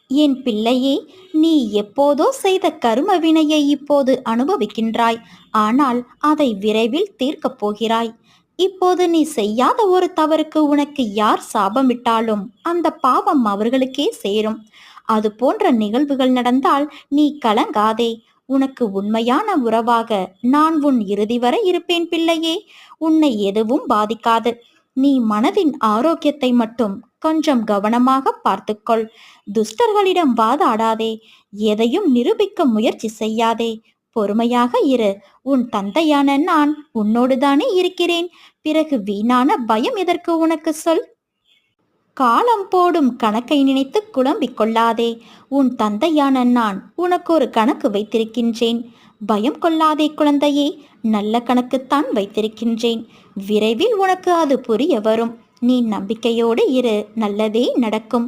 என் பிள்ளையே, நீ எப்போதோ செய்த கரும வினையை இப்போது அனுபவிக்கின்றாய். ஆனால் அதை விரைவில் தீர்க்கப் போகிறாய். இப்போது நீ செய்யாத ஒரு தவறுக்கு உனக்கு யார் சாபமிட்டாலும் அந்த பாவம் அவர்களுக்கே சேரும். அது போன்ற நிகழ்வுகள் நடந்தால் நீ கலங்காதே. உனக்கு உண்மையான உறவாக நான் உன் இறுதி வரை இருப்பேன் பிள்ளையே. உன்னை எதுவும் பாதிக்காது. நீ மனதின் ஆரோக்கியத்தை மட்டும் கொஞ்சம் கவனமாக பார்த்துக்கொள். துஷ்டர்களிடம் வாதாடாதே. எதையும் நிரூபிக்க முயற்சி செய்யாதே. பொறுமையாக இரு. உன் தந்தையான நான் உன்னோடுதானே இருக்கிறேன். பிறகு வீணான பயம் எதற்கு உனக்கு சொல்? காலம் போடும் கணக்கை நினைத்து குழம்பிக் கொள்ளாதே. உன் தந்தையான நான் உனக்கு ஒரு கணக்கு வைத்திருக்கின்றேன். பயம் கொள்ளாதே குழந்தையே. நல்ல கணக்குத்தான் வைத்திருக்கின்றேன். விரைவில் உனக்கு அது புரிய வரும். நீ நம்பிக்கையோடு இரு. நல்லதே நடக்கும்.